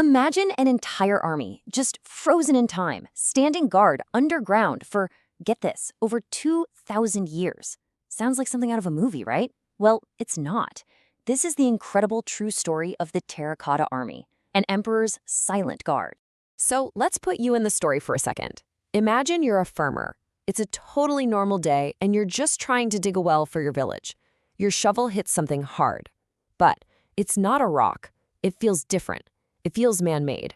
Imagine an entire army, just frozen in time, standing guard underground for, get this, over 2,000 years. Sounds like something out of a movie, right? Well, it's not. This is the incredible true story of the Terracotta Army, an emperor's silent guard. So let's put you in the story for a second. Imagine you're a farmer. It's a totally normal day and you're just trying to dig a well for your village. Your shovel hits something hard. But it's not a rock. It feels different. It feels man-made.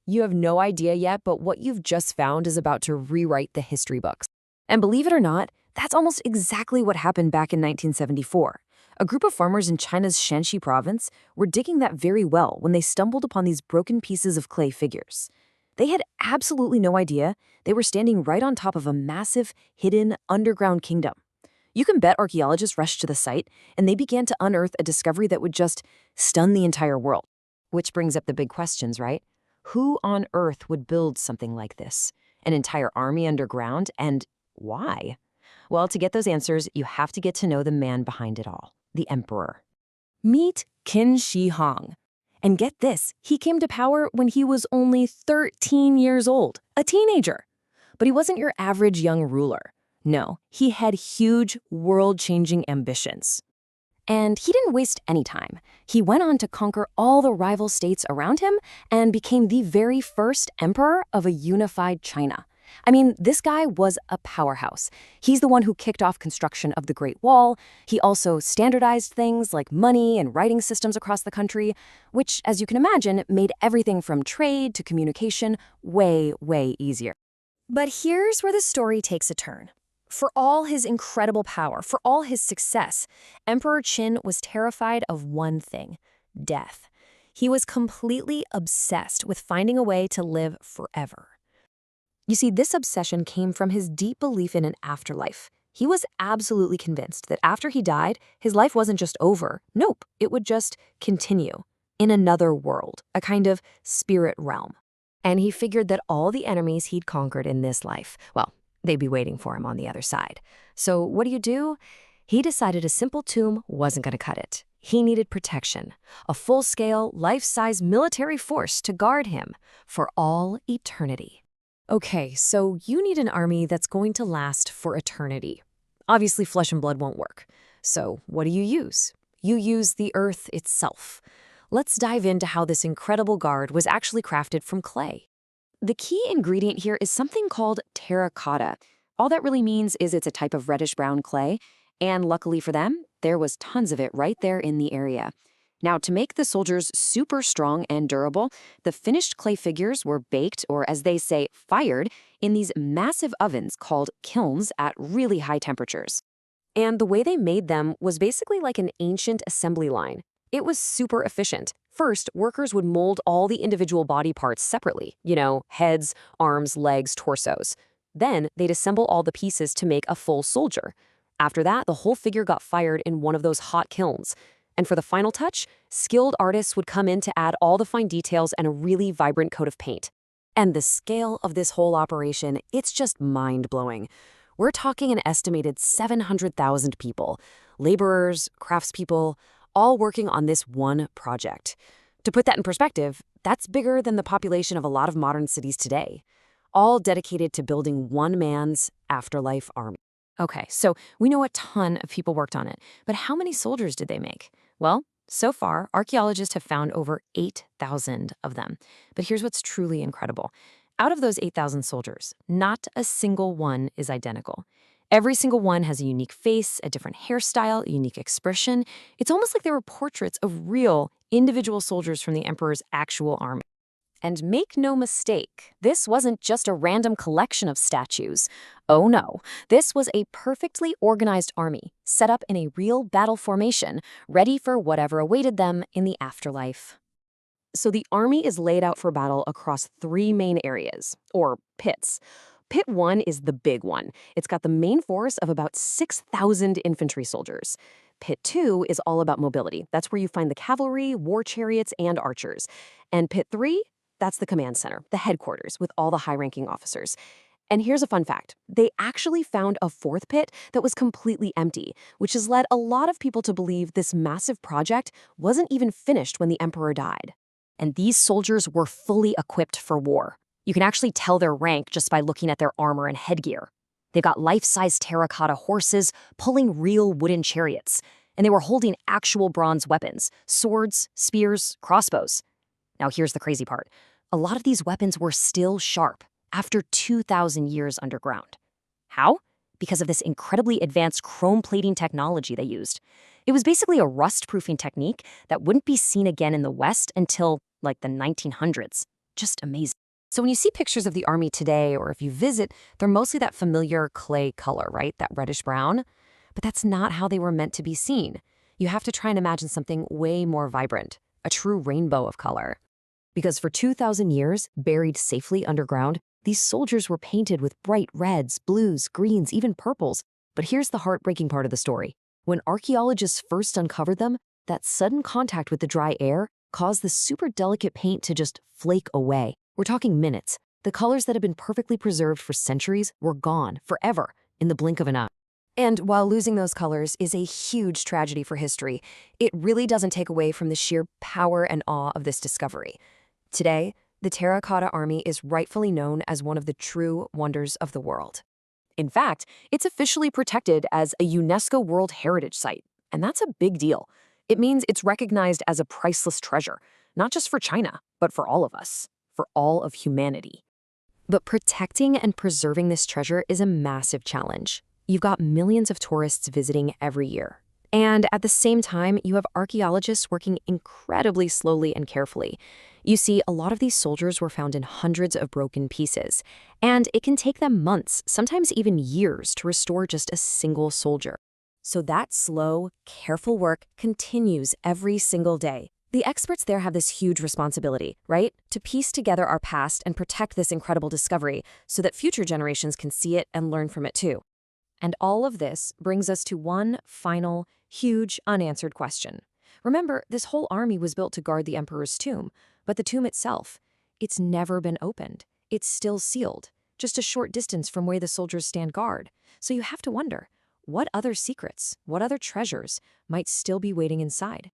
You have no idea yet, but what you've just found is about to rewrite the history books. And believe it or not, that's almost exactly what happened back in 1974. A group of farmers in China's Shanxi province were digging that very well when they stumbled upon these broken pieces of clay figures. They had absolutely no idea they were standing right on top of a massive, hidden, underground kingdom. You can bet archaeologists rushed to the site, and they began to unearth a discovery that would just stun the entire world. Which brings up the big questions, right? Who on earth would build something like this? An entire army underground, and why? Well, to get those answers, you have to get to know the man behind it all, the emperor. Meet Qin Shi Huang. And get this, he came to power when he was only 13 years old, a teenager. But he wasn't your average young ruler. No, he had huge, world-changing ambitions. And he didn't waste any time. He went on to conquer all the rival states around him and became the very first emperor of a unified China. I mean, this guy was a powerhouse. He's the one who kicked off construction of the Great Wall. He also standardized things like money and writing systems across the country, which, as you can imagine, made everything from trade to communication way, way easier. But here's where the story takes a turn. For all his incredible power, for all his success, Emperor Qin was terrified of one thing: death. He was completely obsessed with finding a way to live forever. You see, this obsession came from his deep belief in an afterlife. He was absolutely convinced that after he died, his life wasn't just over. Nope, it would just continue in another world, a kind of spirit realm. And he figured that all the enemies he'd conquered in this life, well, they'd be waiting for him on the other side. So what do? He decided a simple tomb wasn't going to cut it. He needed protection, a full-scale, life-size military force to guard him for all eternity. Okay, so you need an army that's going to last for eternity. Obviously, flesh and blood won't work. So what do? You use the earth itself. Let's dive into how this incredible guard was actually crafted from clay. The key ingredient here is something called terracotta. All that really means is it's a type of reddish-brown clay, and luckily for them, there was tons of it right there in the area. Now, to make the soldiers super strong and durable, the finished clay figures were baked, or as they say, fired, in these massive ovens called kilns at really high temperatures. And the way they made them was basically like an ancient assembly line. It was super efficient. First, workers would mold all the individual body parts separately, heads, arms, legs, torsos. Then they'd assemble all the pieces to make a full soldier. After that, the whole figure got fired in one of those hot kilns. And for the final touch, skilled artists would come in to add all the fine details and a really vibrant coat of paint. And the scale of this whole operation, it's just mind-blowing. We're talking an estimated 700,000 people, laborers, craftspeople, all working on this one project. To put that in perspective, that's bigger than the population of a lot of modern cities today, all dedicated to building one man's afterlife army. Okay, so we know a ton of people worked on it, but how many soldiers did they make? Well, so far, archaeologists have found over 8,000 of them. But here's what's truly incredible. Out of those 8,000 soldiers, not a single one is identical. Every single one has a unique face, a different hairstyle, a unique expression. It's almost like they were portraits of real, individual soldiers from the emperor's actual army. And make no mistake, this wasn't just a random collection of statues. Oh no, this was a perfectly organized army, set up in a real battle formation, ready for whatever awaited them in the afterlife. So the army is laid out for battle across 3 main areas, or pits. Pit 1 is the big one. It's got the main force of about 6,000 infantry soldiers. Pit 2 is all about mobility. That's where you find the cavalry, war chariots, and archers. And Pit 3? That's the command center, the headquarters, with all the high-ranking officers. And here's a fun fact. They actually found a 4th pit that was completely empty, which has led a lot of people to believe this massive project wasn't even finished when the emperor died. And these soldiers were fully equipped for war. You can actually tell their rank just by looking at their armor and headgear. They've got life-size terracotta horses pulling real wooden chariots, and they were holding actual bronze weapons, swords, spears, crossbows. Now here's the crazy part. A lot of these weapons were still sharp after 2,000 years underground. How? Because of this incredibly advanced chrome plating technology they used. It was basically a rust-proofing technique that wouldn't be seen again in the West until, like, the 1900s. Just amazing. So when you see pictures of the army today, or if you visit, they're mostly that familiar clay color, right? That reddish brown. But that's not how they were meant to be seen. You have to try and imagine something way more vibrant, a true rainbow of color. Because for 2,000 years, buried safely underground, these soldiers were painted with bright reds, blues, greens, even purples. But here's the heartbreaking part of the story. When archaeologists first uncovered them, that sudden contact with the dry air caused the super delicate paint to just flake away. We're talking minutes. The colors that had been perfectly preserved for centuries were gone forever in the blink of an eye. And while losing those colors is a huge tragedy for history, it really doesn't take away from the sheer power and awe of this discovery. Today, the Terracotta Army is rightfully known as one of the true wonders of the world. In fact, it's officially protected as a UNESCO World Heritage Site, and that's a big deal. It means it's recognized as a priceless treasure, not just for China, but for all of us, for all of humanity. But protecting and preserving this treasure is a massive challenge. You've got millions of tourists visiting every year. And at the same time, you have archaeologists working incredibly slowly and carefully. You see, a lot of these soldiers were found in hundreds of broken pieces, and it can take them months, sometimes even years, to restore just a single soldier. So that slow, careful work continues every single day. The experts there have this huge responsibility, right? To piece together our past and protect this incredible discovery so that future generations can see it and learn from it too. And all of this brings us to one final, huge, unanswered question. Remember, this whole army was built to guard the emperor's tomb, but the tomb itself, it's never been opened. It's still sealed, just a short distance from where the soldiers stand guard. So you have to wonder, what other secrets, what other treasures might still be waiting inside?